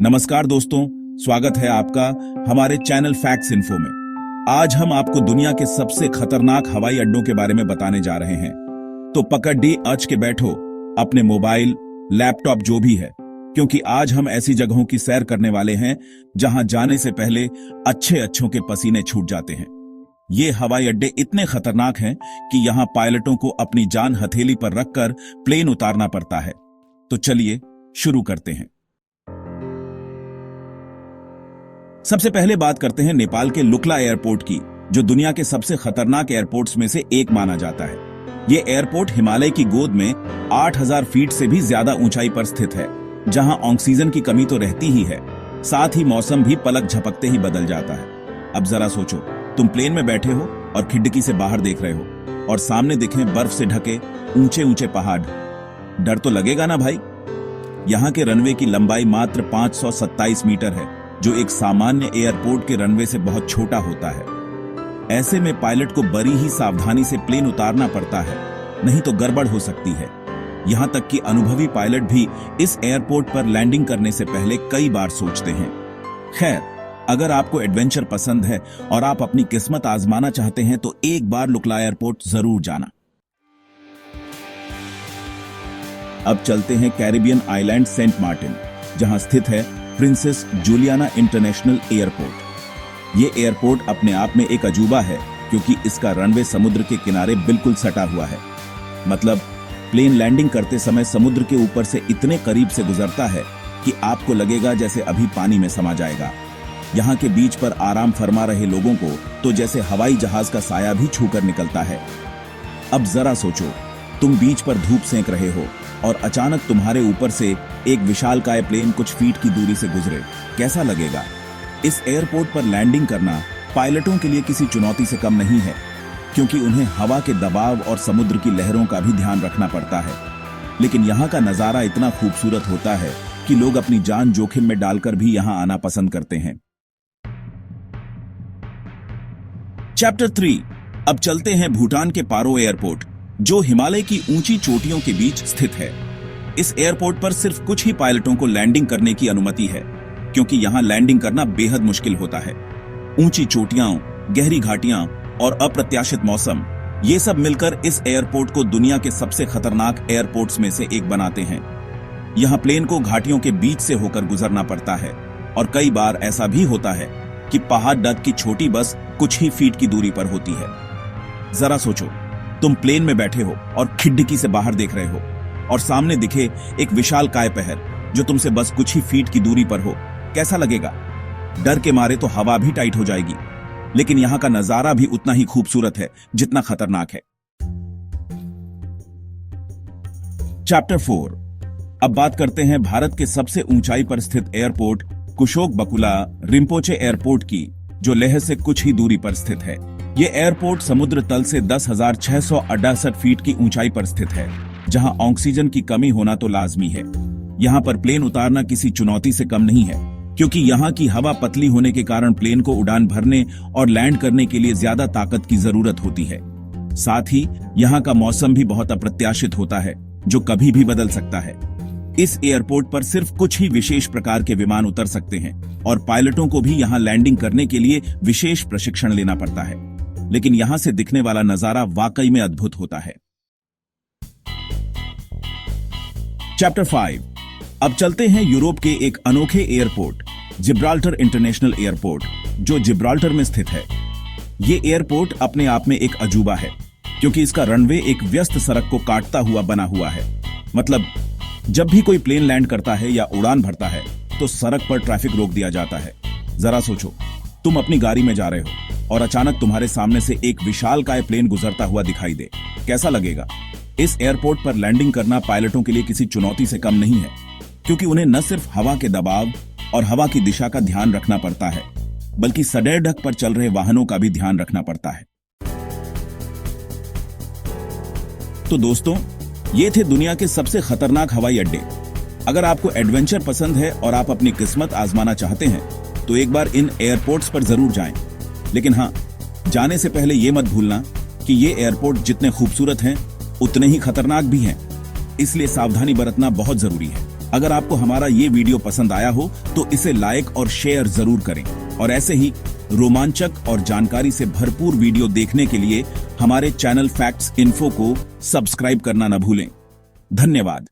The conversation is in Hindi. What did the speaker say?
नमस्कार दोस्तों, स्वागत है आपका हमारे चैनल फैक्ट्स इन्फो में। आज हम आपको दुनिया के सबसे खतरनाक हवाई अड्डों के बारे में बताने जा रहे हैं। तो पकड़ अच के बैठो अपने मोबाइल, लैपटॉप जो भी है, क्योंकि आज हम ऐसी जगहों की सैर करने वाले हैं जहां जाने से पहले अच्छों के पसीने छूट जाते हैं। ये हवाई अड्डे इतने खतरनाक हैं कि यहां पायलटों को अपनी जान हथेली पर रखकर प्लेन उतारना पड़ता है। तो चलिए शुरू करते हैं। सबसे पहले बात करते हैं नेपाल के लुक्ला एयरपोर्ट की, जो दुनिया के सबसे खतरनाक एयरपोर्ट्स में से एक माना जाता है। यह एयरपोर्ट हिमालय की गोद में 8000 फीट से भी ज्यादा ऊंचाई पर स्थित है, जहां ऑक्सीजन की कमी तो रहती ही है, साथ ही मौसम भी पलक झपकते ही बदल जाता है। अब जरा सोचो, तुम प्लेन में बैठे हो और खिड़की से बाहर देख रहे हो और सामने दिखे बर्फ से ढके ऊंचे ऊंचे पहाड़। डर तो लगेगा ना भाई। यहाँ के रनवे की लंबाई मात्र 527 मीटर है, जो एक सामान्य एयरपोर्ट के रनवे से बहुत छोटा होता है। ऐसे में पायलट को बड़ी ही सावधानी से प्लेन उतारना पड़ता है, नहीं तो गड़बड़ हो सकती है। यहां तक कि अनुभवी पायलट भी इस एयरपोर्ट पर लैंडिंग करने से पहले कई बार सोचते हैं। खैर, अगर आपको एडवेंचर पसंद है और आप अपनी किस्मत आजमाना चाहते हैं तो एक बार लुक्ला एयरपोर्ट जरूर जाना। अब चलते हैं कैरिबियन आइलैंड सेंट मार्टिन, जहां स्थित है प्रिंसेस जूलियाना इंटरनेशनल एयरपोर्ट। ये एयरपोर्ट अपने आप में एक अजूबा है, क्योंकि इसका रनवे समुद्र के किनारे बिल्कुल सटा हुआ है। मतलब प्लेन लैंडिंग करते समय समुद्र के ऊपर से इतने करीब से गुजरता है कि आपको लगेगा जैसे अभी पानी में समा जाएगा। यहाँ के बीच पर आराम फरमा रहे लोगों को तो जैसे हवाई जहाज का साया भी छूकर निकलता है। अब जरा सोचो, तुम बीच पर धूप सेंक रहे हो और अचानक तुम्हारे ऊपर से एक विशालकाय प्लेन कुछ फीट की दूरी से गुजरे, कैसा लगेगा? इस एयरपोर्ट पर लैंडिंग करना पायलटों के लिए किसी चुनौती से कम नहीं है, क्योंकि उन्हें हवा के दबाव और समुद्र की लहरों का भी ध्यान रखना पड़ता है। लेकिन यहाँ का नजारा इतना खूबसूरत होता है कि लोग अपनी जान जोखिम में डालकर भी यहाँ आना पसंद करते हैं। चैप्टर 3। अब चलते हैं भूटान के पारो एयरपोर्ट, जो हिमालय की ऊंची चोटियों के बीच स्थित है। इस एयरपोर्ट पर सिर्फ कुछ ही पायलटों को लैंडिंग करने की अनुमति है, क्योंकि यहाँ लैंडिंग करना बेहद मुश्किल होता है। ऊंची चोटियां, गहरी घाटियां और अप्रत्याशित मौसम, ये सब मिलकर इस एयरपोर्ट को दुनिया के सबसे खतरनाक एयरपोर्ट्स में से एक बनाते हैं। यहाँ प्लेन को घाटियों के बीच से होकर गुजरना पड़ता है और कई बार ऐसा भी होता है कि पहाड़ डग की छोटी बस कुछ ही फीट की दूरी पर होती है। जरा सोचो, तुम प्लेन में बैठे हो और खिड़की से बाहर देख रहे हो और सामने दिखे एक विशालकाय पहाड़ जो तुमसे बस कुछ ही फीट की दूरी पर हो, कैसा लगेगा? डर के मारे तो हवा भी टाइट हो जाएगी। लेकिन यहाँ का नजारा भी उतना ही खूबसूरत है जितना खतरनाक है। चैप्टर 4। अब बात करते हैं भारत के सबसे ऊंचाई पर स्थित एयरपोर्ट कुशोक बकुला रिम्पोचे एयरपोर्ट की, जो लेह से कुछ ही दूरी पर स्थित है। ये एयरपोर्ट समुद्र तल से 10,668 फीट की ऊंचाई पर स्थित है, जहां ऑक्सीजन की कमी होना तो लाजमी है। यहाँ पर प्लेन उतारना किसी चुनौती से कम नहीं है, क्योंकि यहाँ की हवा पतली होने के कारण प्लेन को उड़ान भरने और लैंड करने के लिए ज्यादा ताकत की जरूरत होती है। साथ ही यहाँ का मौसम भी बहुत अप्रत्याशित होता है, जो कभी भी बदल सकता है। इस एयरपोर्ट पर सिर्फ कुछ ही विशेष प्रकार के विमान उतर सकते हैं और पायलटों को भी यहाँ लैंडिंग करने के लिए विशेष प्रशिक्षण लेना पड़ता है। लेकिन यहाँ से दिखने वाला नजारा वाकई में अद्भुत होता है। चैप्टर 5। अब चलते हैं यूरोप के एक अनोखे एयरपोर्ट जिब्राल्टर इंटरनेशनल एयरपोर्ट, जो जिब्राल्टर में स्थित है। ये एयरपोर्ट अपने आप में एक अजूबा है, क्योंकि इसका रनवे एक व्यस्त सड़क को काटता हुआ बना हुआ है। मतलब जब भी कोई प्लेन लैंड करता है या उड़ान भरता है तो सड़क पर ट्रैफिक रोक दिया जाता है। जरा सोचो, तुम अपनी गाड़ी में जा रहे हो और अचानक तुम्हारे सामने से एक विशालकाय प्लेन गुजरता हुआ दिखाई दे, कैसा लगेगा? इस एयरपोर्ट पर लैंडिंग करना पायलटों के लिए किसी चुनौती से कम नहीं है, क्योंकि उन्हें न सिर्फ हवा के दबाव और हवा की दिशा का ध्यान रखना पड़ता है, बल्कि सदैव ढक पर चल रहे वाहनों का भी ध्यान रखना पड़ता है। तो दोस्तों, ये थे दुनिया के सबसे खतरनाक हवाई अड्डे। अगर आपको एडवेंचर पसंद है और आप अपनी किस्मत आजमाना चाहते हैं तो एक बार इन एयरपोर्ट्स पर जरूर जाएं। लेकिन हाँ, जाने से पहले ये मत भूलना कि ये एयरपोर्ट जितने खूबसूरत हैं उतने ही खतरनाक भी हैं, इसलिए सावधानी बरतना बहुत जरूरी है। अगर आपको हमारा ये वीडियो पसंद आया हो तो इसे लाइक और शेयर जरूर करें और ऐसे ही रोमांचक और जानकारी से भरपूर वीडियो देखने के लिए हमारे चैनल फैक्ट्स इन्फो को सब्सक्राइब करना न भूलें। धन्यवाद।